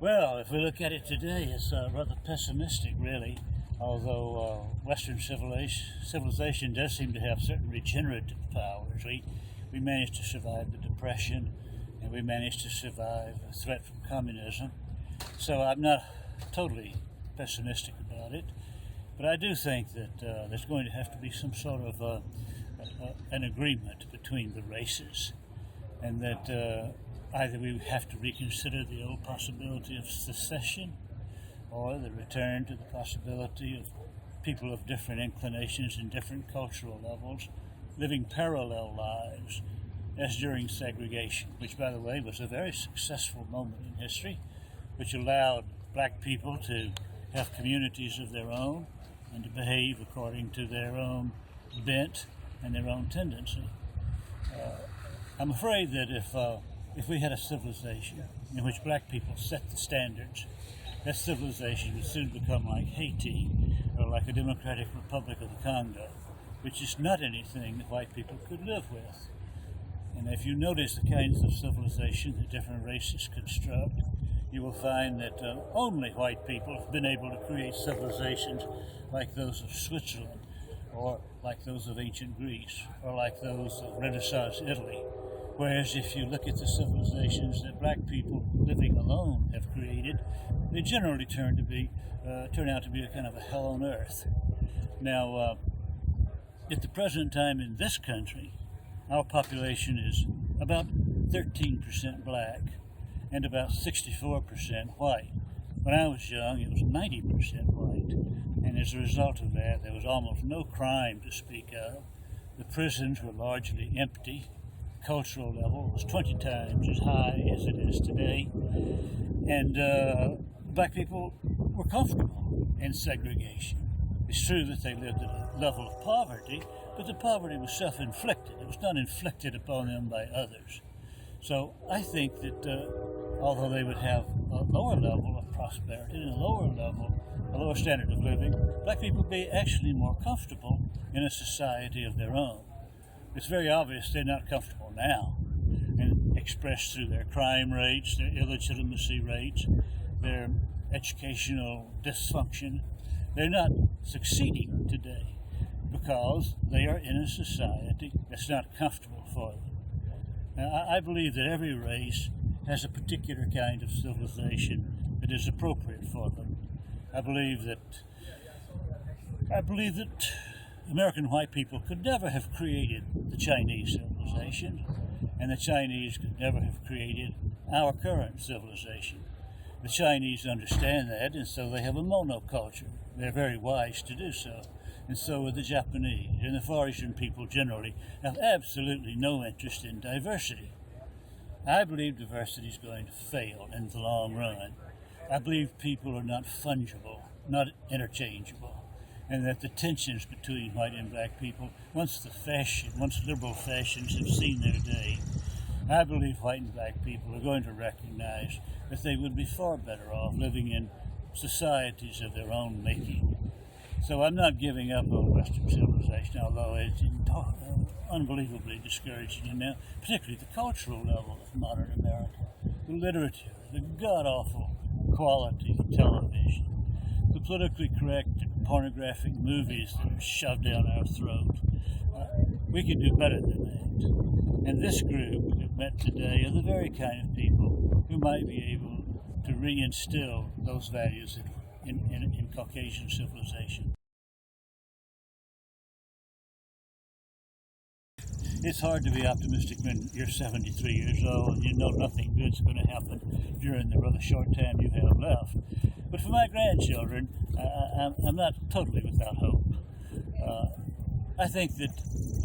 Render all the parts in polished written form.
Well, if we look at it today, it's rather pessimistic, really. Although Western civilization does seem to have certain regenerative powers. We managed to survive the Depression, and we managed to survive a threat from communism. So I'm not totally pessimistic about it, but I do think that there's going to have to be some sort of an agreement between the races, and that either we have to reconsider the old possibility of secession, or the return to the possibility of people of different inclinations and different cultural levels living parallel lives as during segregation, which, by the way, was a very successful moment in history, which allowed black people to have communities of their own and to behave according to their own bent and their own tendency. I'm afraid that if we had a civilization in which black people set the standards, that civilization would soon become like Haiti or like a Democratic Republic of the Congo, which is not anything that white people could live with. And if you notice the kinds of civilization that different races construct, you will find that only white people have been able to create civilizations like those of Switzerland, or like those of ancient Greece, or like those of Renaissance Italy. Whereas if you look at the civilizations that black people living alone have created, they generally turn out to be a kind of a hell on earth. Now, at the present time in this country, our population is about 13% black and about 64% white. When I was young, it was 90% white, and as a result of that, there was almost no crime to speak of. The prisons were largely empty. Cultural level was 20 times as high as it is today, and black people were comfortable in segregation. It's true that they lived at a level of poverty, but the poverty was self-inflicted. It was not inflicted upon them by others. So I think that although they would have a lower level of prosperity and a lower standard of living, black people would be actually more comfortable in a society of their own. It's very obvious they're not comfortable now, and expressed through their crime rates, their illegitimacy rates, their educational dysfunction. They're not succeeding today because they are in a society that's not comfortable for them. Now, I believe that every race has a particular kind of civilization that is appropriate for them. I believe that American white people could never have created the Chinese civilization, and the Chinese could never have created our current civilization. The Chinese understand that, and so they have a monoculture. They're very wise to do so, and so are the Japanese. And the Far Eastern people generally have absolutely no interest in diversity. I believe diversity is going to fail in the long run. I believe people are not fungible, not interchangeable, and that the tensions between white and black people, once liberal fashions have seen their day, I believe white and black people are going to recognize that they would be far better off living in societies of their own making. So I'm not giving up on Western civilization, although it's unbelievably discouraging. And now, particularly the cultural level of modern America, the literature, the god-awful quality of television, the politically correct pornographic movies that are shoved down our throat. We can do better than that. And this group that met today are the very kind of people who might be able to reinstill those values in Caucasian civilization. It's hard to be optimistic when you're 73 years old and you know nothing good's going to happen during the rather short time you have left. But for my grandchildren, I'm not totally without hope. I think that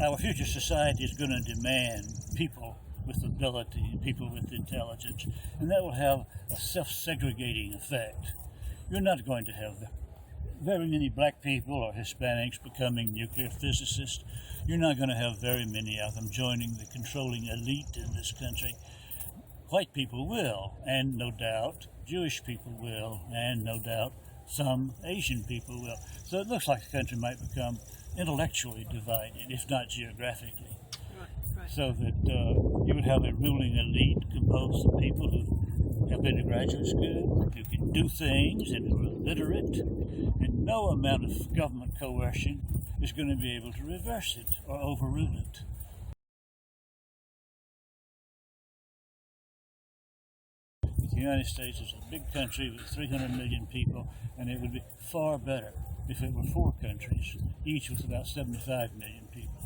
our future society is going to demand people with ability, people with intelligence, and that will have a self-segregating effect. You're not going to have very many black people or Hispanics becoming nuclear physicists. You're not going to have very many of them joining the controlling elite in this country. White people will, and no doubt Jewish people will, and no doubt some Asian people will. So it looks like the country might become intellectually divided, if not geographically. Right. So that you would have a ruling elite composed of people who have been to graduate school, who can do things and who are literate, and no amount of government coercion is going to be able to reverse it or overrule it. The United States is a big country with 300 million people, and it would be far better if it were 4 countries, each with about 75 million people.